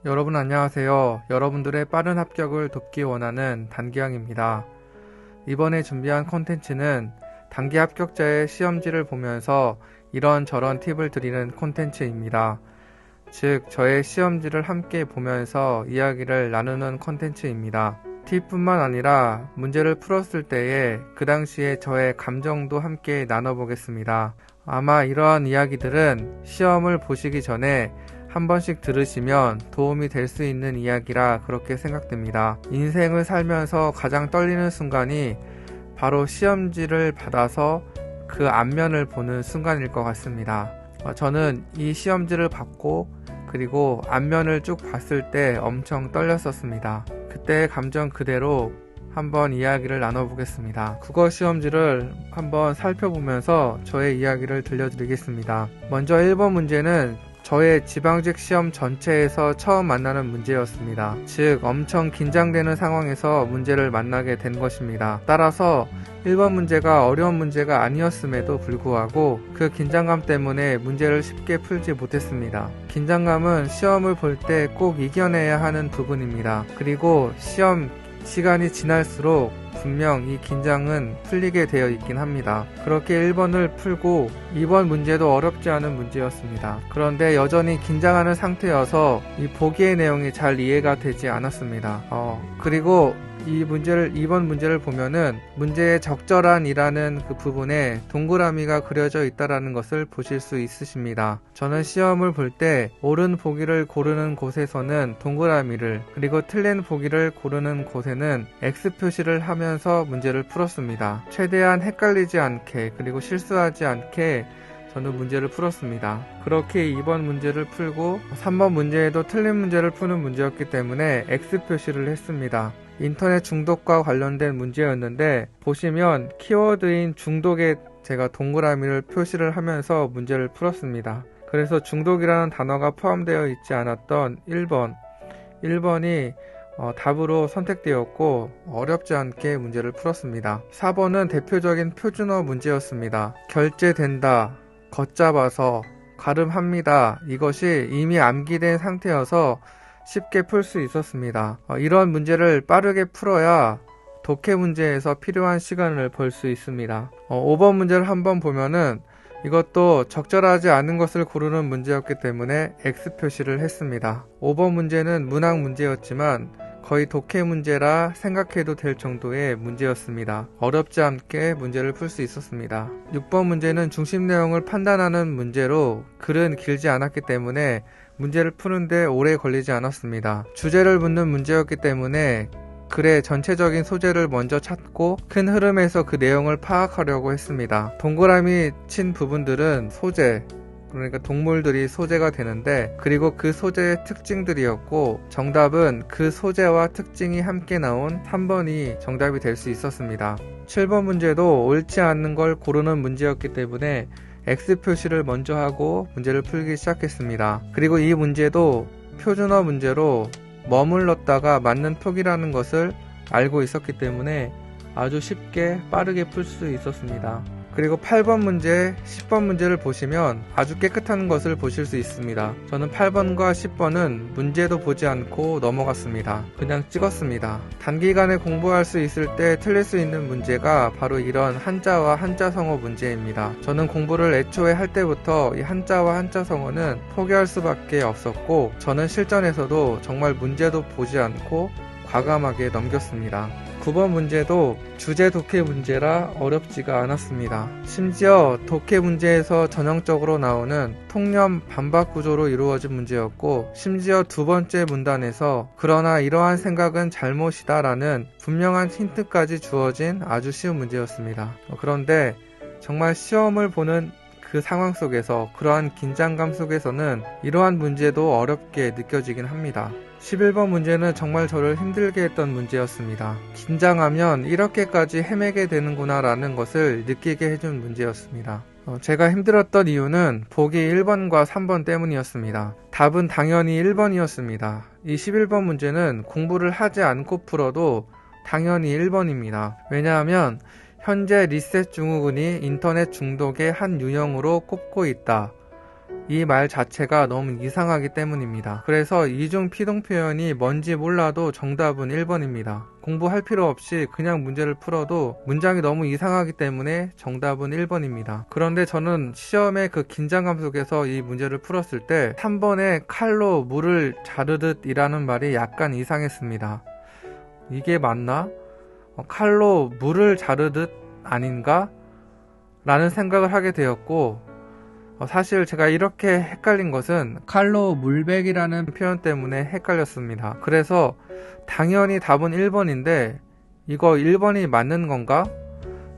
여러분 안녕하세요. 여러분들의 빠른 합격을 돕기 원하는 단기왕입니다. 이번에 준비한 콘텐츠는 단기 합격자의 시험지를 보면서 이런저런 팁을 드리는 콘텐츠입니다. 즉, 저의 시험지를 함께 보면서 이야기를 나누는 콘텐츠입니다. 팁뿐만 아니라 문제를 풀었을 때에 그 당시에 저의 감정도 함께 나눠보겠습니다. 아마 이러한 이야기들은 시험을 보시기 전에 한 번씩 들으시면 도움이 될 수 있는 이야기라 그렇게 생각됩니다. 인생을 살면서 가장 떨리는 순간이 바로 시험지를 받아서 그 앞면을 보는 순간일 것 같습니다. 저는 이 시험지를 받고 그리고 앞면을 쭉 봤을 때 엄청 떨렸었습니다. 그때의 감정 그대로 한번 이야기를 나눠보겠습니다. 국어 시험지를 한번 살펴보면서 저의 이야기를 들려드리겠습니다. 먼저 1번 문제는 저의 지방직 시험 전체에서 처음 만나는 문제였습니다. 즉, 엄청 긴장되는 상황에서 문제를 만나게 된 것입니다. 따라서 1번 문제가 어려운 문제가 아니었음에도 불구하고 그 긴장감 때문에 문제를 쉽게 풀지 못했습니다. 긴장감은 시험을 볼 때 꼭 이겨내야 하는 부분입니다. 그리고 시험 시간이 지날수록 분명 이 긴장은 풀리게 되어 있긴 합니다. 그렇게 1번을 풀고 2번 문제도 어렵지 않은 문제였습니다. 그런데 여전히 긴장하는 상태여서 이 보기의 내용이 잘 이해가 되지 않았습니다. 그리고 2번 문제를 보면은 문제의 적절한이라는 그 부분에 동그라미가 그려져 있다는 것을 보실 수 있으십니다. 저는 시험을 볼 때 옳은 보기를 고르는 곳에서는 동그라미를, 그리고 틀린 보기를 고르는 곳에는 X 표시를 하면서 문제를 풀었습니다. 최대한 헷갈리지 않게, 그리고 실수하지 않게 저는 문제를 풀었습니다. 그렇게 2번 문제를 풀고 3번 문제에도 틀린 문제를 푸는 문제였기 때문에 X 표시를 했습니다. 인터넷 중독과 관련된 문제였는데 보시면 키워드인 중독에 제가 동그라미를 표시를 하면서 문제를 풀었습니다. 그래서 중독이라는 단어가 포함되어 있지 않았던 1번이 답으로 선택되었고 어렵지 않게 문제를 풀었습니다. 4번은 대표적인 표준어 문제였습니다. 결제된다, 걷잡아서, 가름합니다. 이것이 이미 암기된 상태여서 쉽게 풀 수 있었습니다. 이런 문제를 빠르게 풀어야 독해 문제에서 필요한 시간을 벌 수 있습니다. 5번 문제를 한번 보면은 이것도 적절하지 않은 것을 고르는 문제였기 때문에 X 표시를 했습니다. 5번 문제는 문학 문제였지만 거의 독해 문제라 생각해도 될 정도의 문제였습니다. 어렵지 않게 문제를 풀 수 있었습니다. 6번 문제는 중심 내용을 판단하는 문제로 글은 길지 않았기 때문에 문제를 푸는데 오래 걸리지 않았습니다. 주제를 묻는 문제였기 때문에 글의 전체적인 소재를 먼저 찾고 큰 흐름에서 그 내용을 파악하려고 했습니다. 동그라미 친 부분들은 소재, 그러니까 동물들이 소재가 되는데, 그리고 그 소재의 특징들이었고 정답은 그 소재와 특징이 함께 나온 3번이 정답이 될 수 있었습니다. 7번 문제도 옳지 않는 걸 고르는 문제였기 때문에 X 표시를 먼저 하고 문제를 풀기 시작했습니다. 그리고 이 문제도 표준어 문제로 머물렀다가 맞는 표기라는 것을 알고 있었기 때문에 아주 쉽게 빠르게 풀 수 있었습니다. 그리고 8번 문제, 10번 문제를 보시면 아주 깨끗한 것을 보실 수 있습니다. 저는 8번과 10번은 문제도 보지 않고 넘어갔습니다. 그냥 찍었습니다. 단기간에 공부할 수 있을 때 틀릴 수 있는 문제가 바로 이런 한자와 한자성어 문제입니다. 저는 공부를 애초에 할 때부터 이 한자와 한자성어는 포기할 수밖에 없었고 저는 실전에서도 정말 문제도 보지 않고 과감하게 넘겼습니다. 9번 문제도 주제 독해 문제라 어렵지가 않았습니다. 심지어 독해 문제에서 전형적으로 나오는 통념 반박 구조로 이루어진 문제였고, 심지어 두 번째 문단에서 그러나 이러한 생각은 잘못이다 라는 분명한 힌트까지 주어진 아주 쉬운 문제였습니다. 그런데 정말 시험을 보는 그 상황 속에서, 그러한 긴장감 속에서는 이러한 문제도 어렵게 느껴지긴 합니다. 11번 문제는 정말 저를 힘들게 했던 문제였습니다. 긴장하면 이렇게까지 헤매게 되는구나 라는 것을 느끼게 해준 문제였습니다. 제가 힘들었던 이유는 보기 1번과 3번 때문이었습니다. 답은 당연히 1번이었습니다. 이 11번 문제는 공부를 하지 않고 풀어도 당연히 1번입니다. 왜냐하면 현재 리셋 증후군이 인터넷 중독의 한 유형으로 꼽고 있다. 이 말 자체가 너무 이상하기 때문입니다. 그래서 이중 피동 표현이 뭔지 몰라도 정답은 1번입니다. 공부할 필요 없이 그냥 문제를 풀어도 문장이 너무 이상하기 때문에 정답은 1번입니다. 그런데 저는 시험의 그 긴장감 속에서 이 문제를 풀었을 때 3번에 칼로 물을 자르듯 이라는 말이 약간 이상했습니다. 이게 맞나? 칼로 물을 자르듯 아닌가? 라는 생각을 하게 되었고, 사실 제가 이렇게 헷갈린 것은 칼로 물베기라는 표현 때문에 헷갈렸습니다. 그래서 당연히 답은 1번인데 이거 1번이 맞는 건가?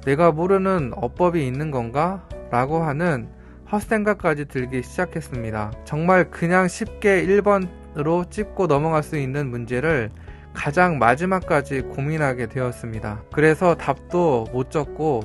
내가 모르는 어법이 있는 건가? 라고 하는 헛생각까지 들기 시작했습니다. 정말 그냥 쉽게 1번으로 찝고 넘어갈 수 있는 문제를 가장 마지막까지 고민하게 되었습니다. 그래서 답도 못 적고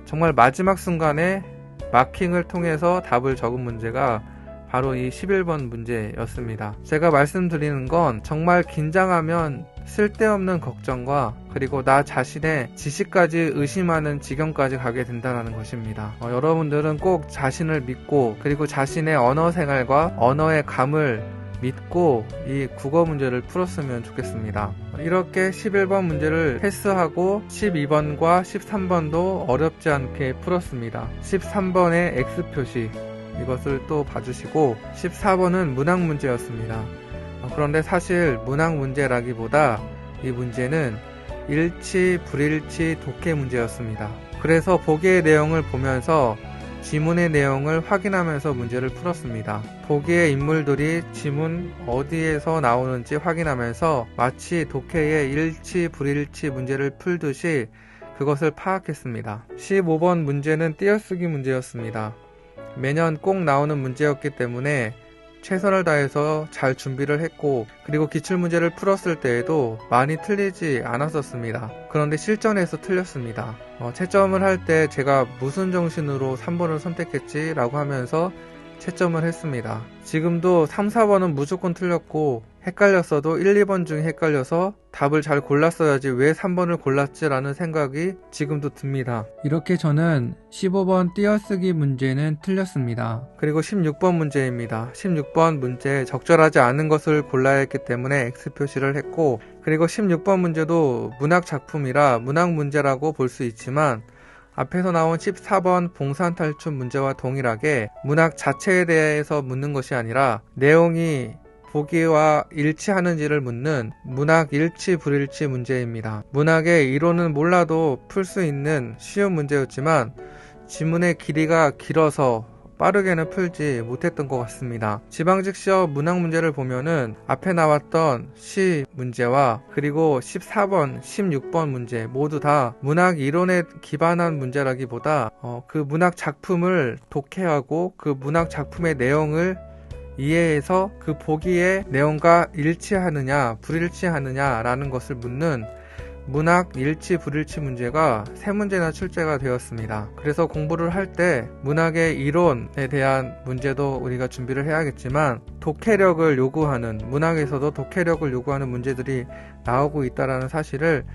정말 마지막 순간에 마킹을 통해서 답을 적은 문제가 바로 이 11번 문제였습니다. 제가 말씀드리는 건 정말 긴장하면 쓸데없는 걱정과 그리고 나 자신의 지식까지 의심하는 지경까지 가게 된다는 것입니다. 여러분들은 꼭 자신을 믿고 그리고 자신의 언어 생활과 언어의 감을 믿고 이 국어 문제를 풀었으면 좋겠습니다. 이렇게 11번 문제를 패스하고 12번과 13번도 어렵지 않게 풀었습니다. 13번의 X표시 이것을 또 봐주시고 14번은 문학 문제였습니다. 그런데 사실 문학 문제라기보다 이 문제는 일치, 불일치, 독해 문제였습니다. 그래서 보기의 내용을 보면서 지문의 내용을 확인하면서 문제를 풀었습니다. 보기의 인물들이 지문 어디에서 나오는지 확인하면서 마치 독해의 일치, 불일치 문제를 풀듯이 그것을 파악했습니다. 15번 문제는 띄어쓰기 문제였습니다. 매년 꼭 나오는 문제였기 때문에 최선을 다해서 잘 준비를 했고 그리고 기출문제를 풀었을 때에도 많이 틀리지 않았었습니다. 그런데 실전에서 틀렸습니다. 채점을 할 때 제가 무슨 정신으로 3번을 선택했지? 라고 하면서 채점을 했습니다. 지금도 3, 4번은 무조건 틀렸고 헷갈렸어도 1, 2번 중에 헷갈려서 답을 잘 골랐어야지 왜 3번을 골랐지? 라는 생각이 지금도 듭니다. 이렇게 저는 15번 띄어쓰기 문제는 틀렸습니다. 그리고 16번 문제입니다. 16번 문제 적절하지 않은 것을 골라야 했기 때문에 X표시를 했고 그리고 16번 문제도 문학 작품이라 문학 문제라고 볼 수 있지만 앞에서 나온 14번 봉산탈출 문제와 동일하게 문학 자체에 대해서 묻는 것이 아니라 내용이 보기와 일치하는지를 묻는 문학 일치 불일치 문제입니다. 문학의 이론은 몰라도 풀 수 있는 쉬운 문제였지만 지문의 길이가 길어서 빠르게는 풀지 못했던 것 같습니다. 지방직 시험 문학 문제를 보면은 앞에 나왔던 시 문제와 그리고 14번, 16번 문제 모두 다 문학 이론에 기반한 문제라기보다 그 문학 작품을 독해하고 그 문학 작품의 내용을 이해해서 그 보기의 내용과 일치하느냐 불일치하느냐 라는 것을 묻는 문학 일치 불일치 문제가 3문제나 출제가 되었습니다. 그래서 공부를 할 때 문학의 이론에 대한 문제도 우리가 준비를 해야겠지만 독해력을 요구하는 문학에서도 독해력을 요구하는 문제들이 나오고 있다는 사실을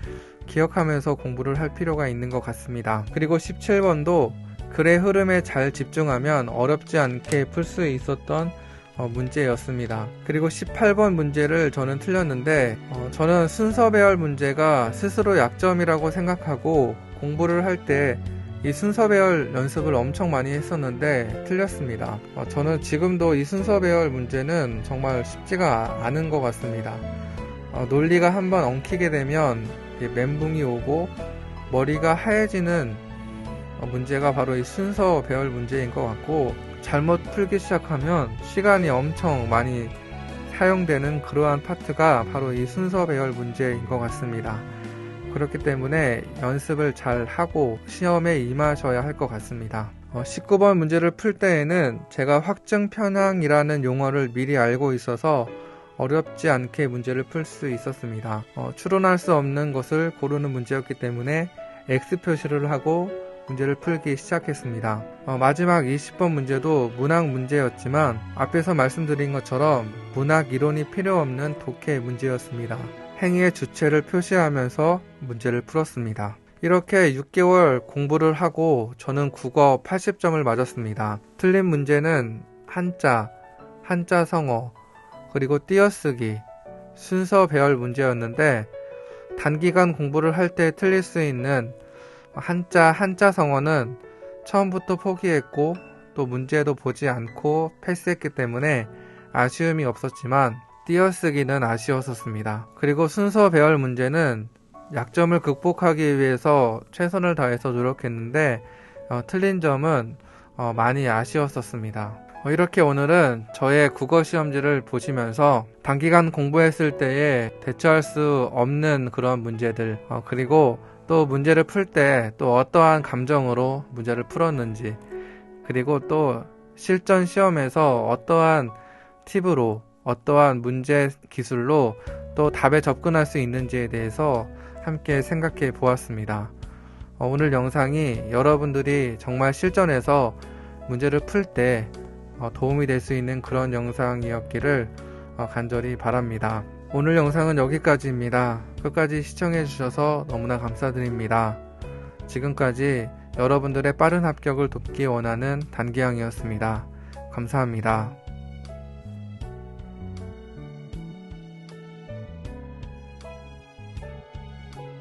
기억하면서 공부를 할 필요가 있는 것 같습니다. 그리고 17번도 글의 흐름에 잘 집중하면 어렵지 않게 풀 수 있었던 문제였습니다. 그리고 18번 문제를 저는 틀렸는데 저는 순서 배열 문제가 스스로 약점이라고 생각하고 공부를 할 때 이 순서 배열 연습을 엄청 많이 했었는데 틀렸습니다. 저는 지금도 이 순서 배열 문제는 정말 쉽지가 않은 것 같습니다. 논리가 한번 엉키게 되면 멘붕이 오고 머리가 하얘지는 문제가 바로 이 순서 배열 문제인 것 같고 잘못 풀기 시작하면 시간이 엄청 많이 사용되는 그러한 파트가 바로 이 순서 배열 문제인 것 같습니다. 그렇기 때문에 연습을 잘 하고 시험에 임하셔야 할 것 같습니다. 19번 문제를 풀 때에는 제가 확증 편향이라는 용어를 미리 알고 있어서 어렵지 않게 문제를 풀 수 있었습니다. 추론할 수 없는 것을 고르는 문제였기 때문에 X 표시를 하고 문제를 풀기 시작했습니다. 마지막 20번 문제도 문학 문제였지만 앞에서 말씀드린 것처럼 문학 이론이 필요 없는 독해 문제였습니다. 행위의 주체를 표시하면서 문제를 풀었습니다. 이렇게 6개월 공부를 하고 저는 국어 80점을 맞았습니다. 틀린 문제는 한자, 한자 성어, 그리고 띄어쓰기, 순서 배열 문제였는데 단기간 공부를 할 때 틀릴 수 있는 한자 성어는 처음부터 포기했고 또 문제도 보지 않고 패스했기 때문에 아쉬움이 없었지만 띄어쓰기는 아쉬웠었습니다. 그리고 순서 배열 문제는 약점을 극복하기 위해서 최선을 다해서 노력했는데 틀린 점은 많이 아쉬웠었습니다. 이렇게 오늘은 저의 국어 시험지를 보시면서 단기간 공부했을 때에 대처할 수 없는 그런 문제들, 그리고 또 문제를 풀 때 또 어떠한 감정으로 문제를 풀었는지, 그리고 또 실전 시험에서 어떠한 팁으로, 어떠한 문제 기술로 또 답에 접근할 수 있는지에 대해서 함께 생각해 보았습니다. 오늘 영상이 여러분들이 정말 실전에서 문제를 풀 때 도움이 될 수 있는 그런 영상이었기를 간절히 바랍니다. 오늘 영상은 여기까지입니다. 끝까지 시청해 주셔서 너무나 감사드립니다. 지금까지 여러분들의 빠른 합격을 돕기 원하는 단기항이었습니다. 감사합니다.